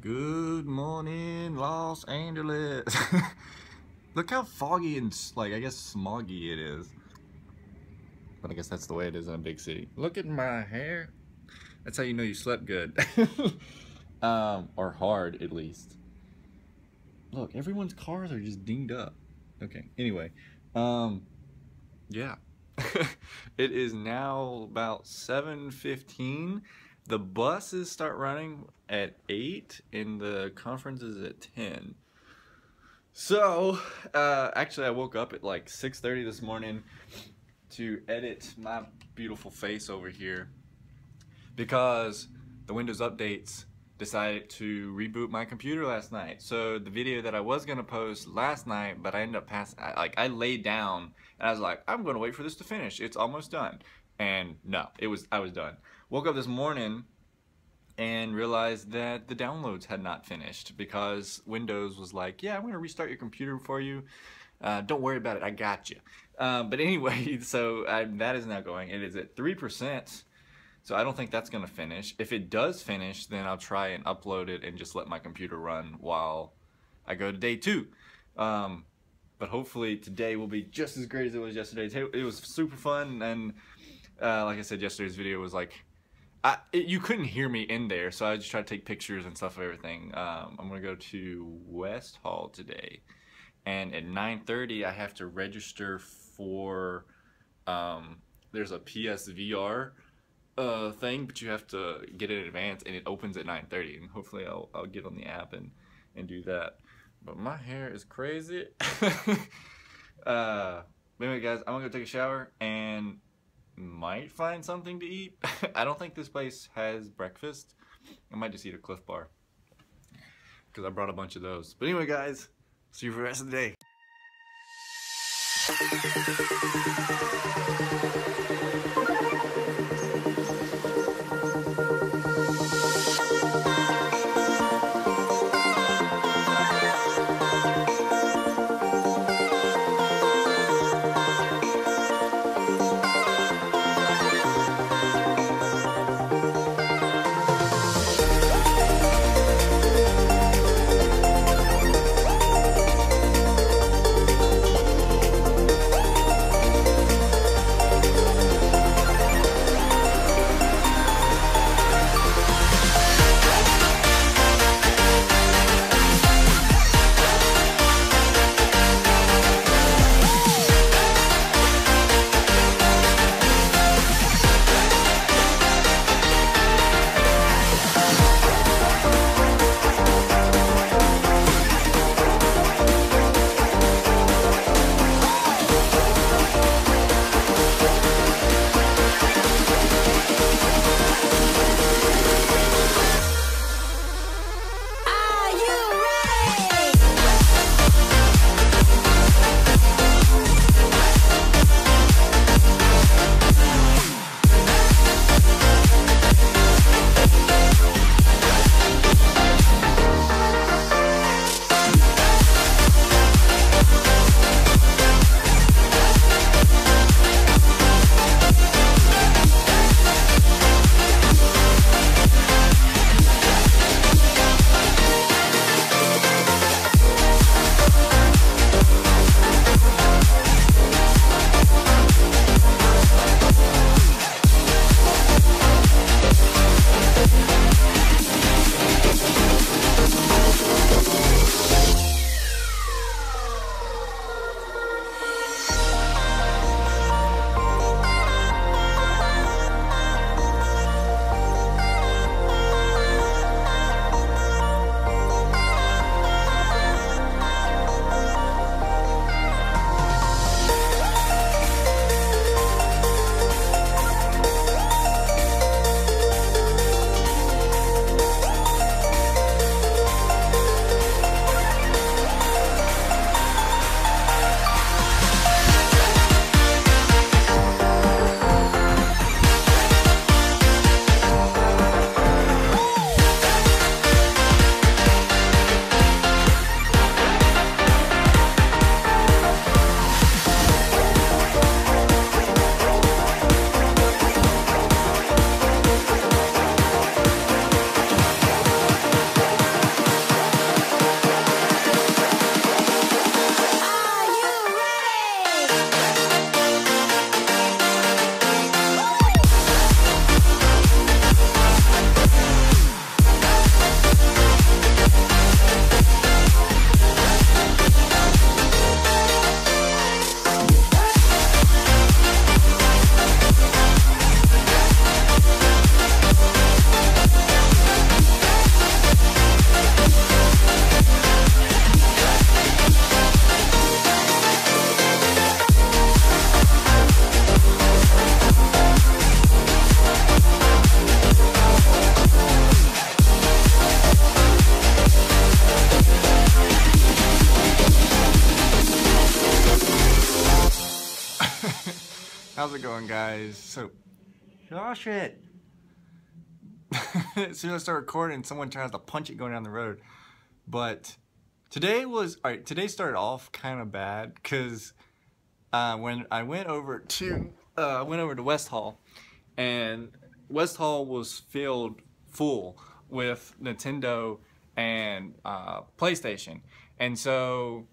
Good morning, Los Angeles. Look how foggy and, like, I guess smoggy it is. But I guess that's the way it is in a big city. Look at my hair. That's how you know you slept good. Or hard, at least. Look, everyone's cars are just dinged up. Okay, anyway. Yeah. It is now about 7:15. The buses start running at 8 and the conference is at 10. So, actually I woke up at like 6:30 this morning to edit my beautiful face over here because the Windows updates decided to reboot my computer last night. So the video that I was gonna post last night, but I ended up I laid down and I was like, I'm gonna wait for this to finish. It's almost done. And no, I was done. Woke up this morning and realized that the downloads had not finished because Windows was like, yeah, I'm gonna restart your computer for you. Don't worry about it, I got you. But anyway, so that is now going. It is at 3%. So I don't think that's gonna finish. If it does finish, then I'll try and upload it and just let my computer run while I go to day 2. But hopefully today will be just as great as it was yesterday. It was super fun, and like I said, yesterday's video was like, you couldn't hear me in there, so I just tried to take pictures and stuff of everything. I'm gonna go to West Hall today, and at 9:30 I have to register for, there's a PSVR thing, but you have to get it in advance, and it opens at 9:30, and hopefully I'll get on the app and do that. But my hair is crazy. Anyway guys, I'm gonna go take a shower and might find something to eat. I don't think this place has breakfast. I might just eat a Cliff Bar because I brought a bunch of those. But anyway guys, see you for the rest of the day. How's it going, guys? So, gosh, it. As soon as I start recording, someone tries to punch it going down the road. But today was alright. Today started off kind of bad because when I went over to West Hall, and West Hall was filled full with Nintendo and PlayStation, and so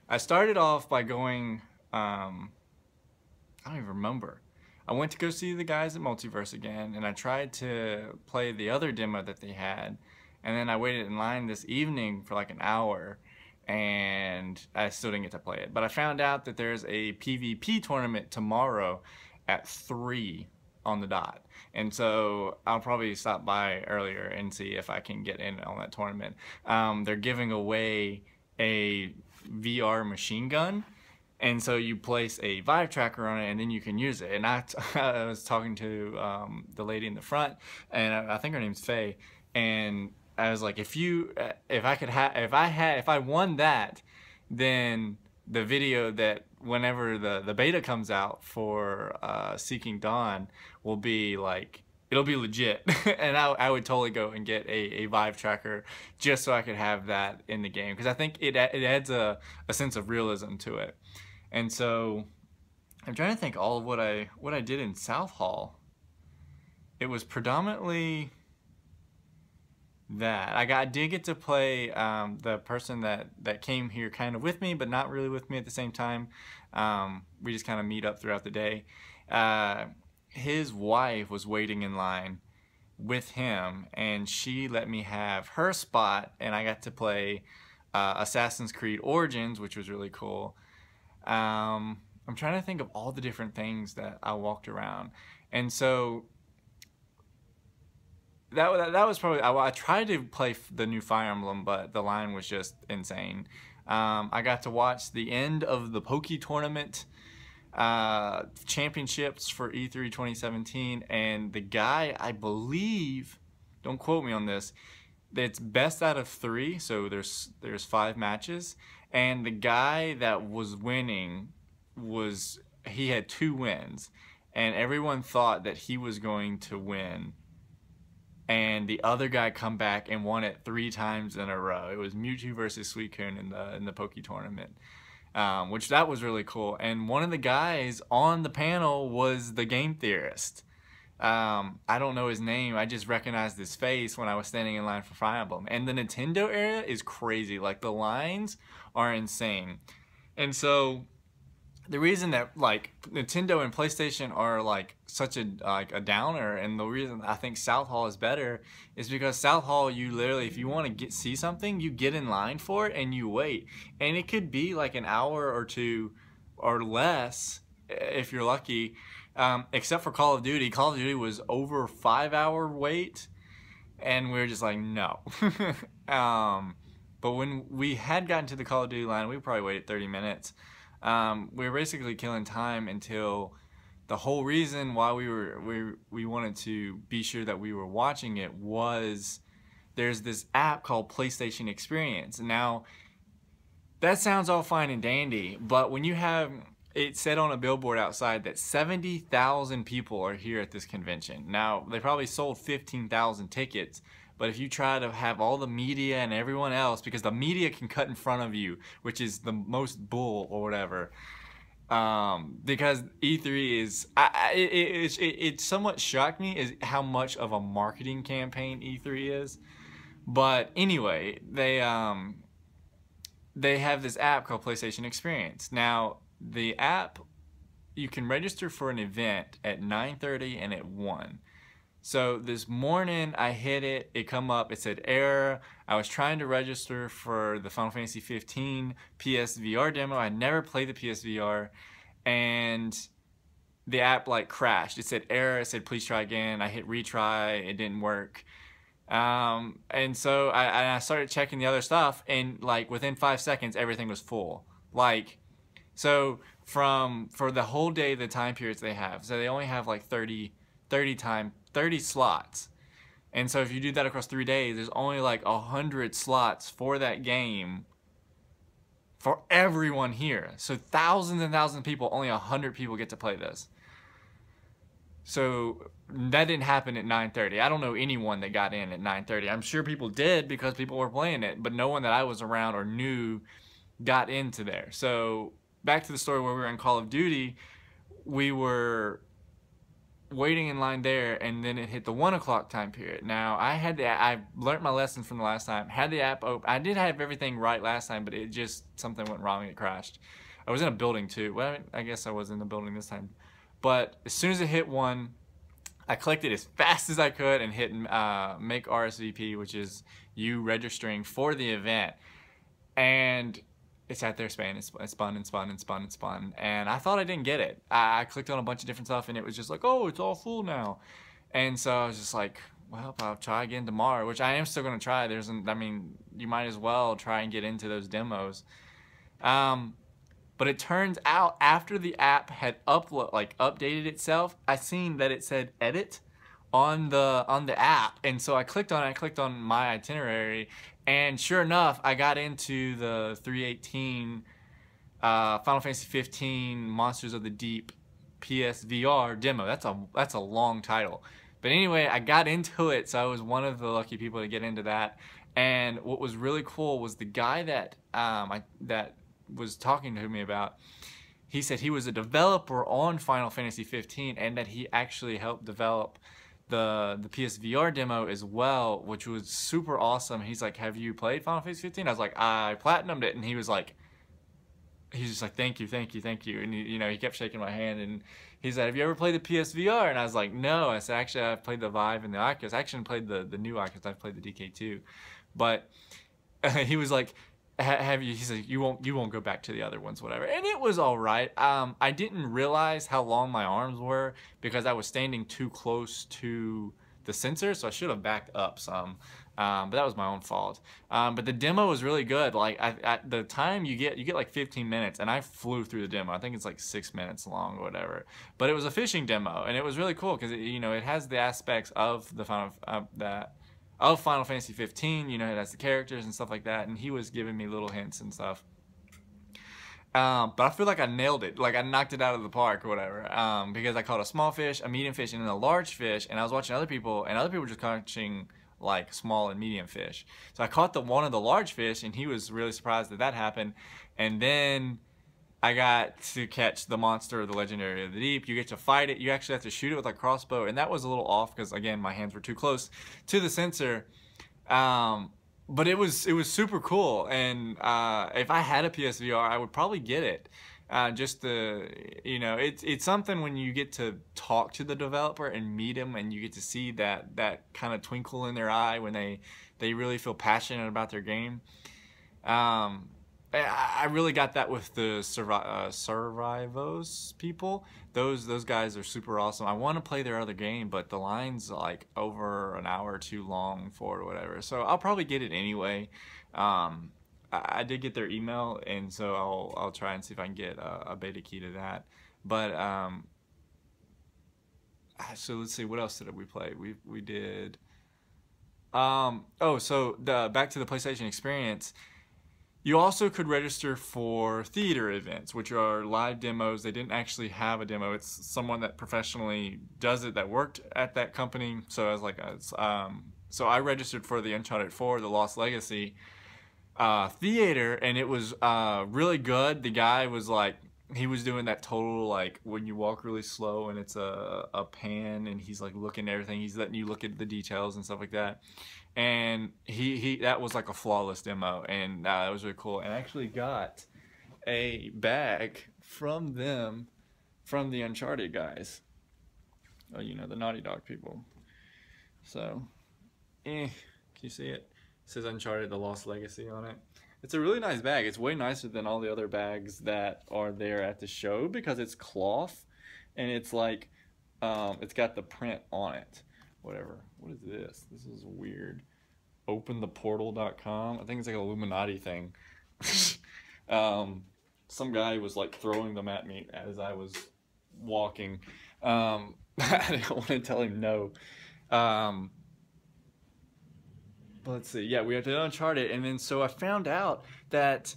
I started off by going. I don't even remember. I went to go see the guys at Multiverse again, and I tried to play the other demo that they had, and then I waited in line this evening for like an hour, and I still didn't get to play it. But I found out that there's a PvP tournament tomorrow at 3 on the dot, and so I'll probably stop by earlier and see if I can get in on that tournament. They're giving away a VR machine gun. And so you place a Vive tracker on it, and then you can use it. And I was talking to the lady in the front, and I think her name's Faye. And I was like, if I won that, then the video that whenever the beta comes out for Seeking Dawn will be like, it'll be legit. And I would totally go and get a Vive tracker just so I could have that in the game, because I think it adds a sense of realism to it. And so I'm trying to think all of what I did in South Hall. It was predominantly that. I did get to play the person that came here kind of with me, but not really with me at the same time. We just kind of meet up throughout the day. His wife was waiting in line with him, and she let me have her spot, and I got to play Assassin's Creed Origins, which was really cool. I'm trying to think of all the different things that I walked around, and so that was probably, I tried to play the new Fire Emblem, but the line was just insane. I got to watch the end of the Poke Tournament championships for E3 2017, and the guy, I believe, don't quote me on this, it's best out of 3, so there's 5 matches. And the guy that was winning he had 2 wins, and everyone thought that he was going to win, and the other guy come back and won it 3 times in a row. It was Mewtwo versus Suicune in the Poke Tournament, which that was really cool. And one of the guys on the panel was the game theorist. I don't know his name. I just recognized his face when I was standing in line for Fire Emblem. And the Nintendo area is crazy. Like, the lines are insane. And so the reason that like Nintendo and PlayStation are like such a downer, and the reason I think South Hall is better is because South Hall, you literally, if you want to see something, you get in line for it and you wait. And it could be like an hour or 2 or less if you're lucky. Except for Call of Duty. Call of Duty was over 5-hour wait, and we were just like, no. But when we had gotten to the Call of Duty line, we probably waited 30 minutes. We were basically killing time until the whole reason why we wanted to be sure that we were watching it was there's this app called PlayStation Experience. Now, that sounds all fine and dandy, but when you have... It said on a billboard outside that 70,000 people are here at this convention. Now, they probably sold 15,000 tickets, but if you try to have all the media and everyone else, because the media can cut in front of you, which is the most bull or whatever, because E3 is... it somewhat shocked me is how much of a marketing campaign E3 is. But anyway, they have this app called PlayStation Experience. Now, the app, you can register for an event at 9:30 and at 1. So this morning I hit it, it come up, it said error. I was trying to register for the Final Fantasy 15 PSVR demo. I never played the PSVR, and the app like crashed. It said error, it said please try again. I hit retry, it didn't work. And so I started checking the other stuff, and like within 5 seconds everything was full. Like, so for the whole day, the time periods they have, so they only have like 30 slots. And so if you do that across 3 days, there's only like 100 slots for that game for everyone here. So thousands and thousands of people, only 100 people get to play this. So that didn't happen at 9:30. I don't know anyone that got in at 9:30. I'm sure people did because people were playing it, but no one that I was around or knew got into there. So back to the story where we were in Call of Duty, we were waiting in line there, and then it hit the 1 o'clock time period. Now I learned my lesson from the last time. Had the app open. I did have everything right last time, but it just something went wrong and it crashed. I was in a building too. Well, I guess I was in the building this time. But as soon as it hit 1, I clicked it as fast as I could and hit make RSVP, which is you registering for the event. And it sat there spun and spun and spun and spun and spun. And I thought I didn't get it. I clicked on a bunch of different stuff and it was just like, oh, it's all full now. And so I was just like, well, I'll try again tomorrow, which I am still going to try. I mean, you might as well try and get into those demos. But it turns out after the app had updated itself, I seen that it said edit on the app, and so I clicked on it. I clicked on my itinerary, and sure enough, I got into the 318 Final Fantasy 15 Monsters of the Deep PSVR demo. That's a long title, but anyway, I got into it, so I was one of the lucky people to get into that. And what was really cool was the guy that that was talking to me about. He said he was a developer on Final Fantasy 15 and that he actually helped develop the PSVR demo as well, which was super awesome. He's like, have you played Final Fantasy 15? I was like, I platinumed it. And he was like, he's just like, thank you, thank you, thank you. And he kept shaking my hand, and he said, have you ever played the PSVR? And I was like, no. I said, actually, I've played the Vive and the Oculus. I actually played the new Oculus. I've played the DK2. But he was like, have you? He said, you won't go back to the other ones, whatever. And it was all right. I didn't realize how long my arms were because I was standing too close to the sensor, so I should have backed up some. But that was my own fault. But the demo was really good. Like at the time you get like 15 minutes, and I flew through the demo. I think it's like 6 minutes long or whatever. But it was a fishing demo, and it was really cool because it has the aspects of the Final Fantasy 15, it has the characters and stuff like that, and he was giving me little hints and stuff. But I feel like I nailed it, like I knocked it out of the park or whatever, because I caught a small fish, a medium fish, and then a large fish, and I was watching other people, and other people were just catching like small and medium fish. So I caught one of the large fish, and he was really surprised that happened, and then I got to catch the monster of the legendary of the deep. You get to fight it. You actually have to shoot it with a crossbow, and that was a little off because again my hands were too close to the sensor. But it was super cool, and if I had a PSVR, I would probably get it. It's something when you get to talk to the developer and meet them, and you get to see that kind of twinkle in their eye when they really feel passionate about their game. I really got that with the Survivos people. Those guys are super awesome. I want to play their other game, but the line's like over an hour too long for it or whatever. So I'll probably get it anyway. I did get their email, and so I'll try and see if I can get a beta key to that. But so let's see, what else did we play? We did. Back to the PlayStation Experience. You also could register for theater events, which are live demos. They didn't actually have a demo. It's someone that professionally does it that worked at that company. So I was like, so I registered for the Uncharted 4, The Lost Legacy theater, and it was really good. The guy was like, he was doing that total like when you walk really slow and it's a pan, and he's like looking at everything. He's letting you look at the details and stuff like that. And that was like a flawless demo, and that was really cool. And I actually got a bag from them, from the Uncharted guys. Oh, the Naughty Dog people. So, can you see it? It says Uncharted: The Lost Legacy on it. It's a really nice bag. It's way nicer than all the other bags that are there at the show because it's cloth, and it's like, it's got the print on it. Whatever. What is this? This is weird. Opentheportal.com. I think it's like an Illuminati thing. Some guy was like throwing them at me as I was walking. I didn't want to tell him no. But let's see. Yeah, we have to Uncharted, and then so I found out that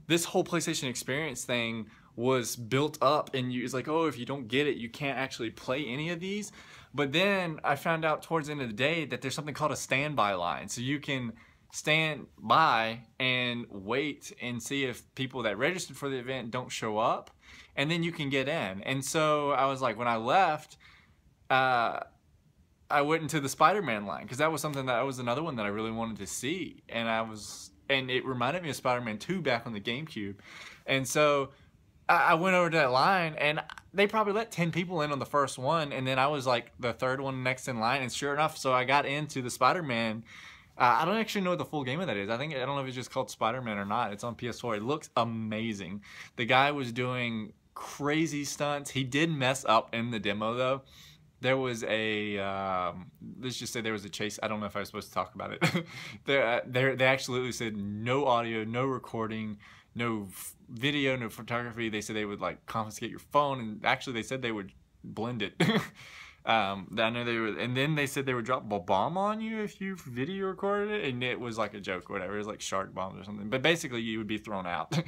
this whole PlayStation Experience thing was built up, and it's like, oh, if you don't get it, you can't actually play any of these. But then I found out towards the end of the day that there's something called a standby line. So you can stand by and wait and see if people that registered for the event don't show up, and then you can get in. And so I was like, when I left, I went into the Spider-Man line, because that was another one that I really wanted to see. And it reminded me of Spider-Man 2 back on the GameCube. And so I went over to that line, and they probably let 10 people in on the first one, and then I was like the third one next in line, and sure enough, so I got into the Spider-Man. I don't actually know what the full game of that is. I don't know if it's just called Spider-Man or not. It's on PS4. It looks amazing. The guy was doing crazy stunts. He did mess up in the demo, though. There was let's just say there was a chase. I don't know if I was supposed to talk about it. They absolutely said no audio, no recording, no video, no photography. They said they would like confiscate your phone, and actually they said they would blend it. I know they would, and then they said they would drop a bomb on you if you video recorded it, and it was like a joke or whatever. It was like shark bombs or something. But basically, you would be thrown out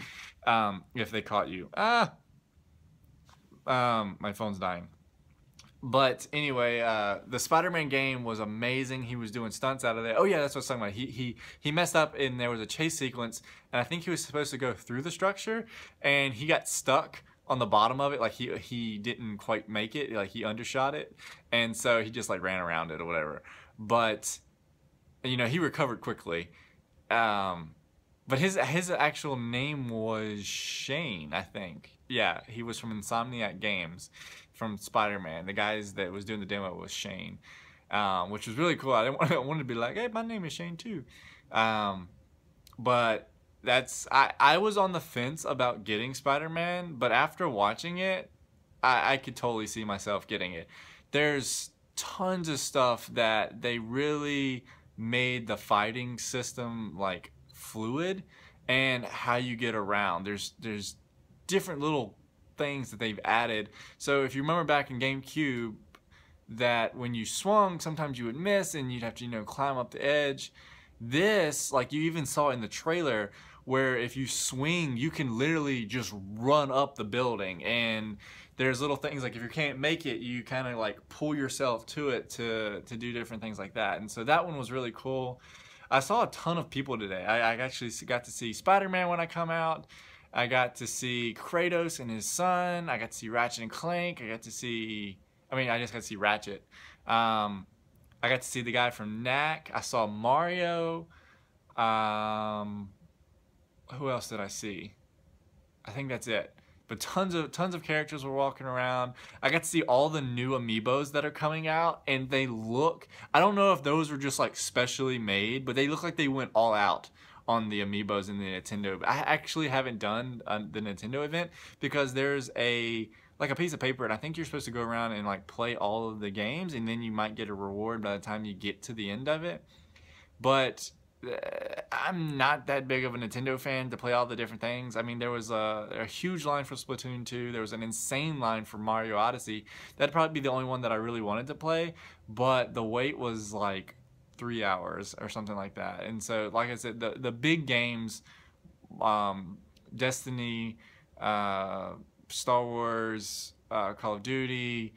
if they caught you. My phone's dying. But anyway, the Spider-Man game was amazing. He was doing stunts out of there. Oh yeah, that's what I was talking about. He messed up, and there was a chase sequence, and I think he was supposed to go through the structure, and he got stuck on the bottom of it. Like he didn't quite make it. Like he undershot it, and so he just like ran around it or whatever. But you know, he recovered quickly. But his actual name was Shane, I think. Yeah, he was from Insomniac Games, from Spider-Man. The guys that was doing the demo was Shane, which was really cool. I wanted to be like, hey, my name is Shane too. But I was on the fence about getting Spider-Man, but after watching it, I could totally see myself getting it. There's tons of stuff that they really made the fighting system like fluid, and how you get around. There's different little things that they've added. So if you remember back in GameCube, that when you swung, sometimes you would miss and you'd have to, you know, climb up the edge. This, like you even saw in the trailer, where if you swing, you can literally just run up the building, and there's little things like if you can't make it, you kind of like pull yourself to it to do different things like that. And so that one was really cool. I saw a ton of people today. I actually got to see Spider-Man when I come out. I got to see Kratos and his son. I got to see Ratchet and Clank. I just got to see Ratchet. I got to see the guy from Knack. I saw Mario. Who else did I see? I think that's it. But tons of characters were walking around. I got to see all the new amiibos that are coming out, and they look, I don't know if those were just like specially made, but they look like they went all out on the amiibos in the Nintendo. I actually haven't done the Nintendo event, because there's like a piece of paper, and I think you're supposed to go around and like play all of the games, and then you might get a reward by the time you get to the end of it. But I'm not that big of a Nintendo fan to play all the different things. I mean, there was a huge line for Splatoon 2. There was an insane line for Mario Odyssey. That'd probably be the only one that I really wanted to play, but the wait was like 3 hours or something like that. And so, like I said, the big games, Destiny, Star Wars, Call of Duty,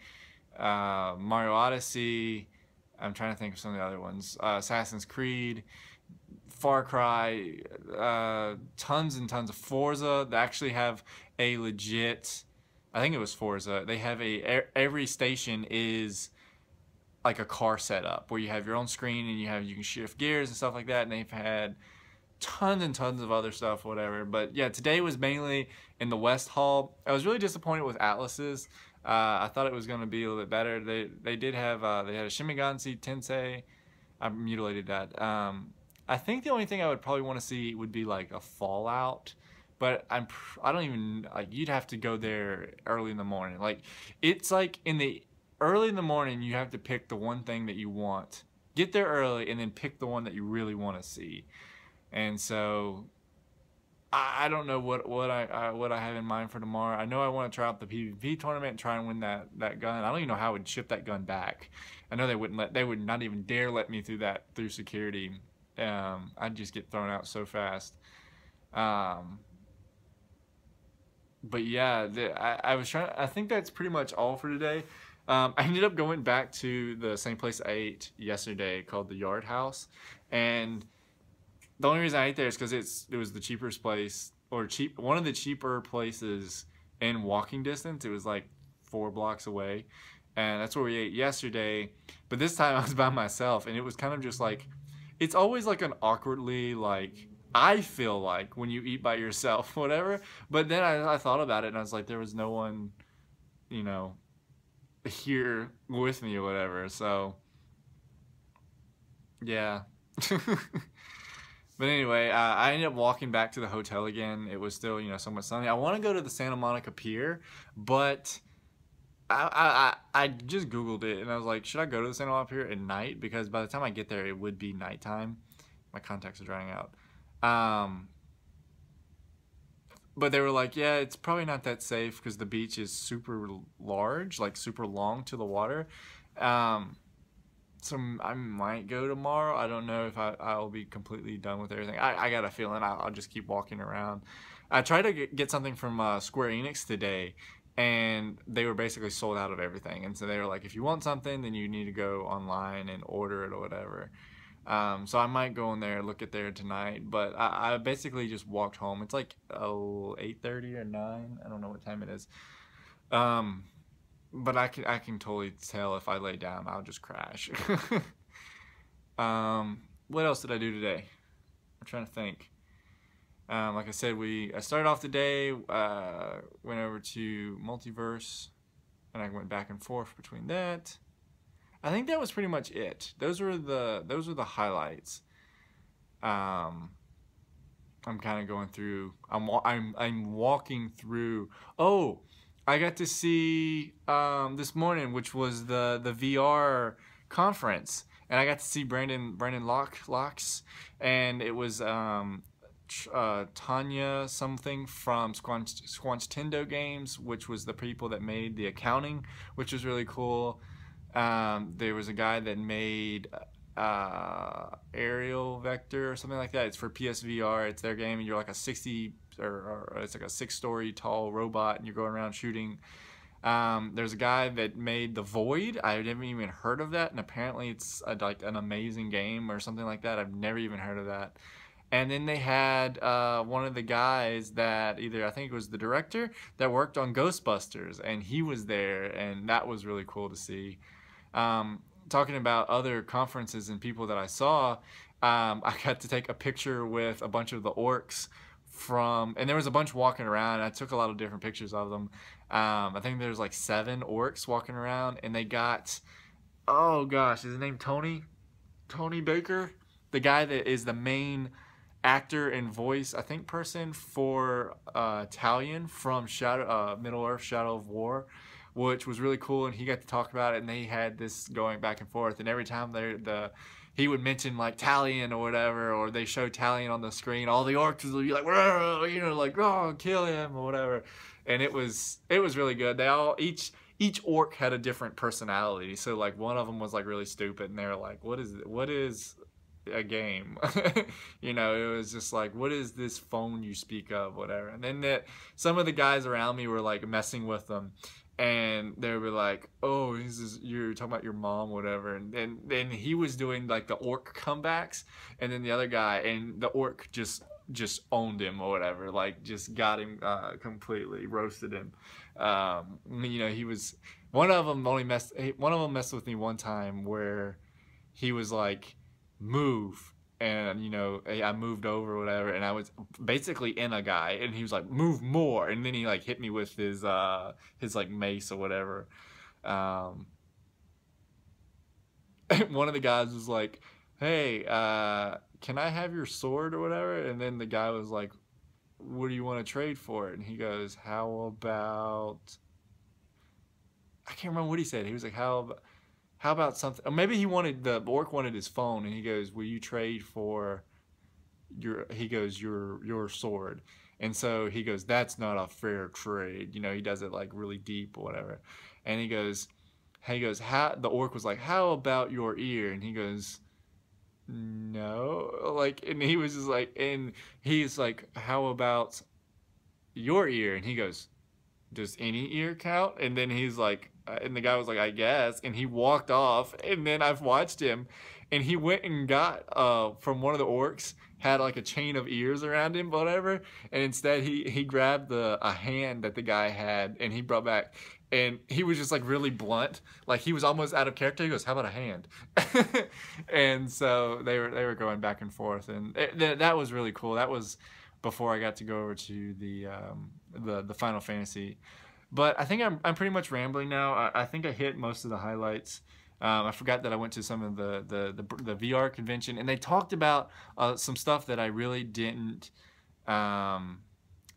Mario Odyssey, I'm trying to think of some of the other ones, Assassin's Creed, Far Cry, tons and tons of Forza. They actually have a legit, I think it was Forza, they have every station is like a car setup where you have your own screen, and you can shift gears and stuff like that, and they've had tons and tons of other stuff, whatever. But yeah, today was mainly in the West Hall. I was really disappointed with Atlas's. I thought it was going to be a little bit better. They did have they had a Shin Megami Tensei. I mutilated that. I think the only thing I would probably want to see would be like a Fallout, but I don't even, like, you'd have to go there early in the morning. Like, it's like early in the morning, you have to pick the one thing that you want. Get there early and then pick the one that you really want to see. And so I don't know what I have in mind for tomorrow. I know I want to try out the PvP tournament and try and win that gun. I don't even know how I would ship that gun back. I know they would not even dare let me through security. I'd just get thrown out so fast. but yeah, I was trying. I think that's pretty much all for today. I ended up going back to the same place I ate yesterday called the Yard House, and the only reason I ate there is because it was the cheapest place or one of the cheaper places in walking distance. It was like 4 blocks away, and that's where we ate yesterday. But this time I was by myself, and it was kind of just like it's always like an awkwardly like I feel like when you eat by yourself, whatever. But then I thought about it, and I was like, there was no one, you know, here with me or whatever. So yeah. But anyway, I ended up walking back to the hotel again. It was still, somewhat sunny. I want to go to the Santa Monica Pier, but I just Googled it and I was like, should I go to the Santa Monica Pier at night? Because by the time I get there, it would be nighttime. My contacts are drying out. But they were like, yeah, it's probably not that safe because the beach is super large, like super long to the water. Um, so I might go tomorrow. I don't know if I'll be completely done with everything. I got a feeling I'll just keep walking around. I tried to get something from Square Enix today, and they were basically sold out of everything. And so they were like, if you want something, then you need to go online and order it or whatever. So I might go in there, look at there tonight. But I basically just walked home. It's like 8:30 or 9. I don't know what time it is. Um, but I can totally tell if I lay down, I'll just crash. What else did I do today? I'm trying to think. Like I said, I started off the day, went over to Multiverse, and I went back and forth between that. I think that was pretty much it. Those were the highlights. I'm kind of going through. I'm walking through. Oh, I got to see this morning, which was the VR conference, and I got to see Brandon Locks, and it was Tanya something from Squanch Tendo Games, which was the people that made the accounting, which was really cool. There was a guy that made Aerial Vector or something like that. It's for PSVR. It's their game, and you're like a 60 or it's like a 6-story tall robot, and you're going around shooting. There's a guy that made The Void. I haven't even heard of that, and apparently it's like an amazing game or something like that. I've never even heard of that. And then they had one of the guys that I think it was the director that worked on Ghostbusters, and he was there, and that was really cool to see. Talking about other conferences and people that I saw, I got to take a picture with a bunch of the orcs and there was a bunch walking around, and I took a lot of different pictures of them. I think there's like 7 orcs walking around, and they got, oh gosh, is his name Tony? Tony Baker? The guy that is the main actor and voice, I think, person for Talion from Middle-earth Shadow of War, which was really cool, and he got to talk about it, and they had this going back and forth, and every time he would mention like Talion or whatever, or they showed Talion on the screen, all the orcs would be like, like, oh, kill him or whatever, and it was really good. They all each orc had a different personality, so like one of them was like really stupid, and they were like, what is a game? It was just like, what is this phone you speak of, whatever. And then some of the guys around me were like messing with them, and they were like, oh, you're talking about your mom, whatever. And then he was doing like the orc comebacks, and then the other guy, and the orc just owned him or whatever, like just got him, completely roasted him. He was one of them messed with me one time where he was like, move, and I moved over or whatever, and I was basically in a guy, and he was like, move more, and then he like hit me with his like mace or whatever. One of the guys was like, hey, can I have your sword or whatever? And then the guy was like, what do you want to trade for it? And he goes, how about, I can't remember what he said. He was like, how about something? Or maybe the orc wanted his phone, and he goes, will you trade for your sword? And so he goes, that's not a fair trade. He does it like really deep or whatever. And he goes, the orc was like, how about your ear? And he goes, no, like, and he was just like, and he's like, how about your ear? And he goes, does any ear count? And then he's like, and the guy was like, I guess. And he walked off. And then I've watched him, and he went and got from one of the orcs, had like a chain of ears around him, whatever. And instead he grabbed a hand that the guy had, and he brought back. And he was just like really blunt, like he was almost out of character. He goes, "How about a hand?" And so they were going back and forth, and that was really cool. That was before I got to go over to the Final Fantasy. But I think I'm pretty much rambling now. I think I hit most of the highlights. I forgot that I went to some of the VR convention, and they talked about some stuff that I really didn't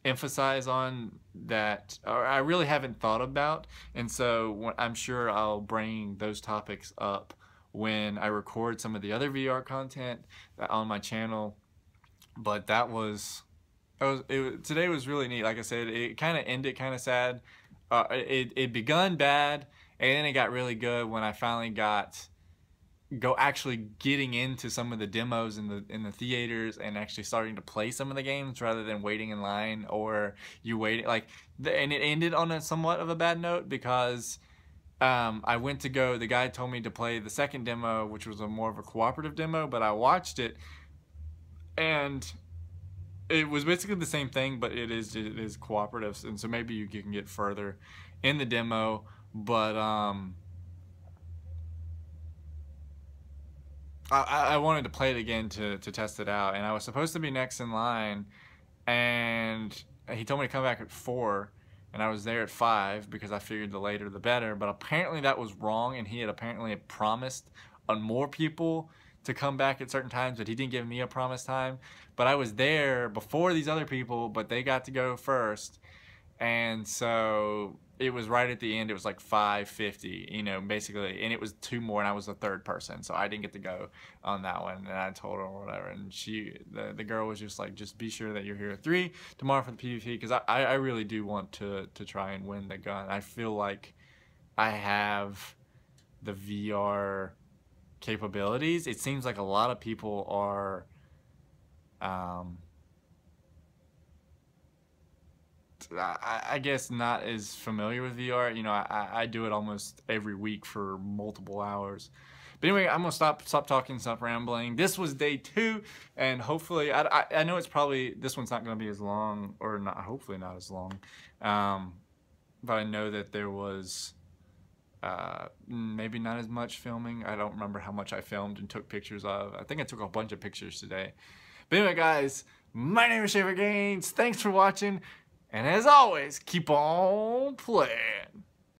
emphasize on, that or I really haven't thought about. And so I'm sure I'll bring those topics up when I record some of the other VR content on my channel. But today was really neat. Like I said, it kind of ended kind of sad. It begun bad, and then it got really good when I finally actually getting into some of the demos in the theaters and actually starting to play some of the games rather than waiting in line, or you waiting and it ended on a somewhat of a bad note because I went to go, the guy told me to play the second demo, which was more of a cooperative demo, but I watched it and it was basically the same thing, but it is cooperative, and so maybe you can get further in the demo. But I wanted to play it again to test it out, and I was supposed to be next in line, and he told me to come back at 4, and I was there at 5 because I figured the later the better. But apparently that was wrong, and he had apparently promised on more people to come back at certain times, but he didn't give me a promised time. But I was there before these other people, but they got to go first, and so it was right at the end. It was like 5:50, you know, basically, and it was 2 more, and I was the 3rd person, so I didn't get to go on that one. And I told her or whatever, and the girl was just like, just be sure that you're here at 3 tomorrow for the PvP, because I really do want to try and win the gun. I feel like I have the VR capabilities. It seems like a lot of people are I guess not as familiar with VR. You know, I do it almost every week for multiple hours. But anyway, I'm gonna stop talking, stop rambling. This was day 2, and hopefully, I know it's probably, this one's not gonna be as long, or not, hopefully not as long. But I know that there was maybe not as much filming. I don't remember how much I filmed and took pictures of. I think I took a bunch of pictures today. But anyway, guys, my name is FFXV. Thanks for watching. And as always, keep on playing.